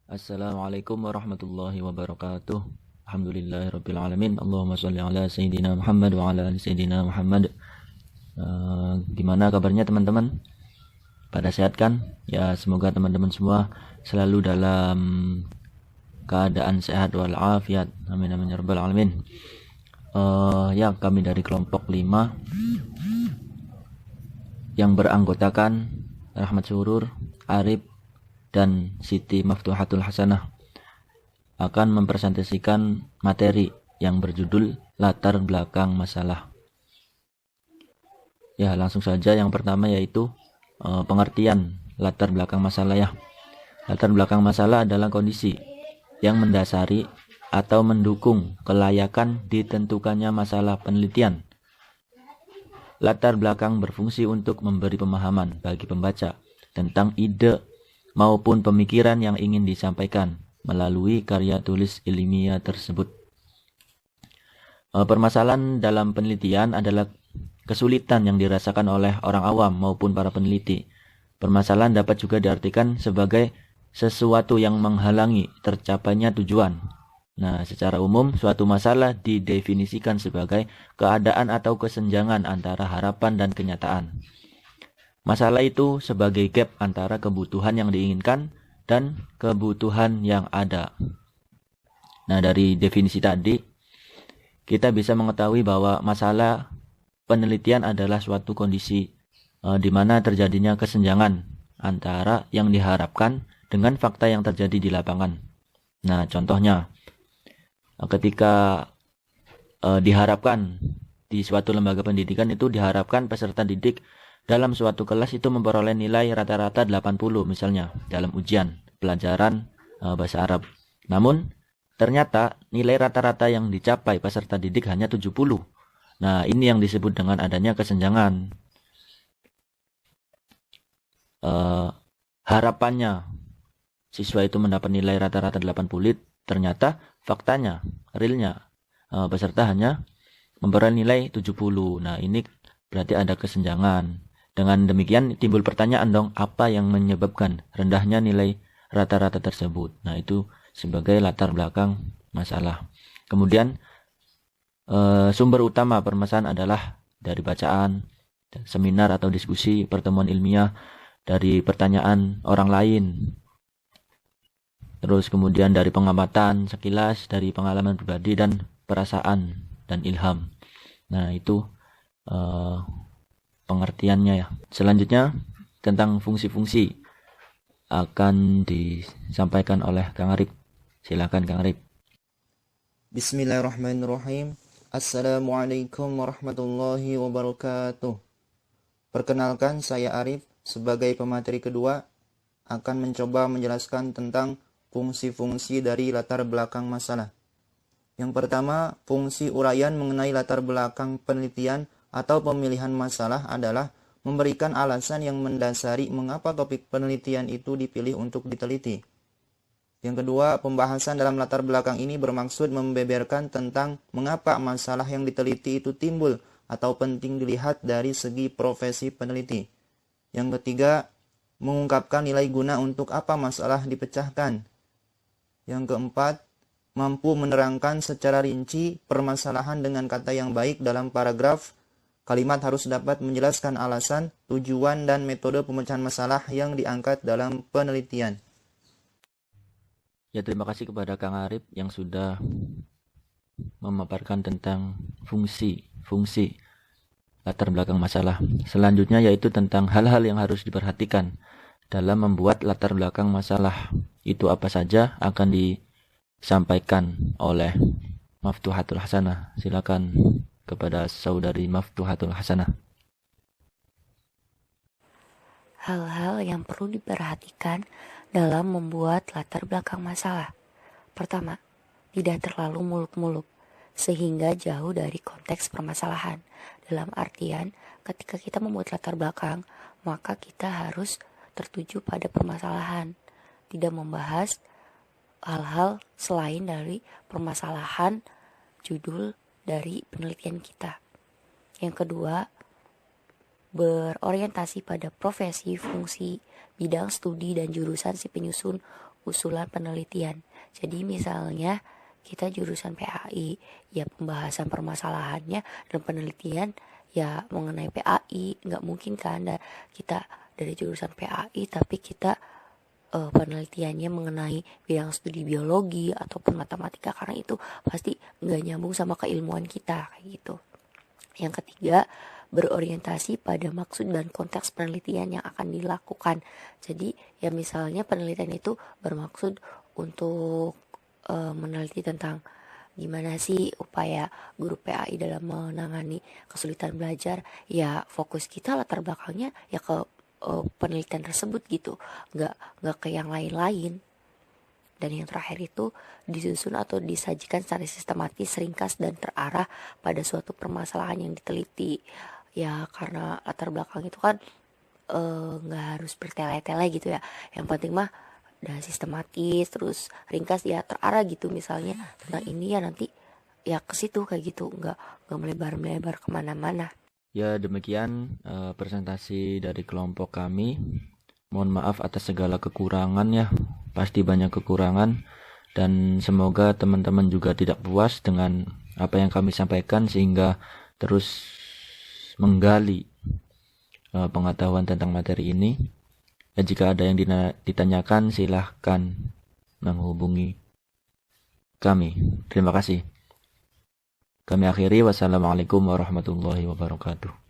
Assalamualaikum warahmatullahi wabarakatuh. Alhamdulillahirabbil alamin. Allahumma shalli ala sayyidina Muhammad wa ala ali sayyidina Muhammad. Gimana kabarnya teman-teman? Pada sehat kan? Ya, semoga teman-teman semua selalu dalam keadaan sehat walafiat. Amin amin ya rabbal alamin. Ya, kami dari kelompok 5 yang beranggotakan Rahmat Surur, Arif, dan Siti Maftuhatul Hasanah akan mempresentasikan materi yang berjudul latar belakang masalah. Ya, langsung saja yang pertama yaitu pengertian latar belakang masalah ya. Latar belakang masalah adalah kondisi yang mendasari atau mendukung kelayakan ditentukannya masalah penelitian. Latar belakang berfungsi untuk memberi pemahaman bagi pembaca tentang ide maupun pemikiran yang ingin disampaikan melalui karya tulis ilmiah tersebut. Permasalahan dalam penelitian adalah kesulitan yang dirasakan oleh orang awam maupun para peneliti. Permasalahan dapat juga diartikan sebagai sesuatu yang menghalangi tercapainya tujuan. Nah, secara umum, suatu masalah didefinisikan sebagai keadaan atau kesenjangan antara harapan dan kenyataan. Masalah itu sebagai gap antara kebutuhan yang diinginkan dan kebutuhan yang ada. Nah, dari definisi tadi, kita bisa mengetahui bahwa masalah penelitian adalah suatu kondisi di mana terjadinya kesenjangan antara yang diharapkan dengan fakta yang terjadi di lapangan. Nah, contohnya, ketika diharapkan di suatu lembaga pendidikan itu diharapkan peserta didik dalam suatu kelas itu memperoleh nilai rata-rata 80 misalnya dalam ujian pelajaran bahasa Arab. Namun ternyata nilai rata-rata yang dicapai peserta didik hanya 70. Nah, ini yang disebut dengan adanya kesenjangan. Harapannya siswa itu mendapat nilai rata-rata 80, ternyata faktanya, realnya peserta hanya memperoleh nilai 70. Nah, ini berarti ada kesenjangan. Dengan demikian timbul pertanyaan dong, apa yang menyebabkan rendahnya nilai rata-rata tersebut? Nah, itu sebagai latar belakang masalah. Kemudian sumber utama permasalahan adalah dari bacaan, seminar atau diskusi, pertemuan ilmiah, dari pertanyaan orang lain. Terus kemudian dari pengamatan sekilas, dari pengalaman pribadi dan perasaan dan ilham. Nah, itu pengertiannya ya. Selanjutnya tentang fungsi-fungsi akan disampaikan oleh Kang Arif. Silakan Kang Arif. Bismillahirrahmanirrahim. Assalamualaikum warahmatullahi wabarakatuh. Perkenalkan, saya Arif sebagai pemateri kedua akan mencoba menjelaskan tentang fungsi-fungsi dari latar belakang masalah. Yang pertama, fungsi uraian mengenai latar belakang penelitian atau pemilihan masalah adalah memberikan alasan yang mendasari mengapa topik penelitian itu dipilih untuk diteliti. Yang kedua, pembahasan dalam latar belakang ini bermaksud membeberkan tentang mengapa masalah yang diteliti itu timbul atau penting dilihat dari segi profesi peneliti. Yang ketiga, mengungkapkan nilai guna untuk apa masalah dipecahkan. Yang keempat, mampu menerangkan secara rinci permasalahan dengan kata yang baik dalam paragraf. Kalimat harus dapat menjelaskan alasan, tujuan, dan metode pemecahan masalah yang diangkat dalam penelitian. Ya, terima kasih kepada Kang Arif yang sudah memaparkan tentang fungsi latar belakang masalah. Selanjutnya yaitu tentang hal-hal yang harus diperhatikan dalam membuat latar belakang masalah. Itu apa saja akan disampaikan oleh Maftuhatul Hasanah. Silakan kepada saudari Maftuhatul Hasanah. Hal-hal yang perlu diperhatikan dalam membuat latar belakang masalah. Pertama, tidak terlalu muluk-muluk sehingga jauh dari konteks permasalahan. Dalam artian, ketika kita membuat latar belakang, maka kita harus tertuju pada permasalahan, tidak membahas hal-hal selain dari permasalahan judul dari penelitian kita. Yang kedua, berorientasi pada profesi, fungsi, bidang studi, dan jurusan si penyusun usulan penelitian. Jadi misalnya kita jurusan PAI, ya pembahasan permasalahannya dan penelitian ya mengenai PAI. Nggak mungkin kan kita dari jurusan PAI tapi kita penelitiannya mengenai bidang studi biologi ataupun matematika, karena itu pasti nggak nyambung sama keilmuan kita kayak gitu. Yang ketiga, berorientasi pada maksud dan konteks penelitian yang akan dilakukan. Jadi ya misalnya penelitian itu bermaksud untuk meneliti tentang gimana sih upaya guru PAI dalam menangani kesulitan belajar. Ya fokus kita latar belakangnya ya ke penelitian tersebut gitu, nggak ke yang lain-lain. Dan yang terakhir itu disusun atau disajikan secara sistematis, ringkas, dan terarah pada suatu permasalahan yang diteliti. Ya karena latar belakang itu kan nggak harus bertele-tele gitu ya. Yang penting mah udah sistematis, terus ringkas ya terarah gitu. Misalnya tentang ini ya nanti ya ke situ kayak gitu, nggak melebar-melebar kemana-mana. Ya demikian presentasi dari kelompok kami. Mohon maaf atas segala kekurangan ya. Pasti banyak kekurangan. Dan semoga teman-teman juga tidak puas dengan apa yang kami sampaikan, sehingga terus menggali pengetahuan tentang materi ini. Dan jika ada yang ditanyakan, silahkan menghubungi kami. Terima kasih. Kami akhiri. Wassalamualaikum warahmatullahi wabarakatuh.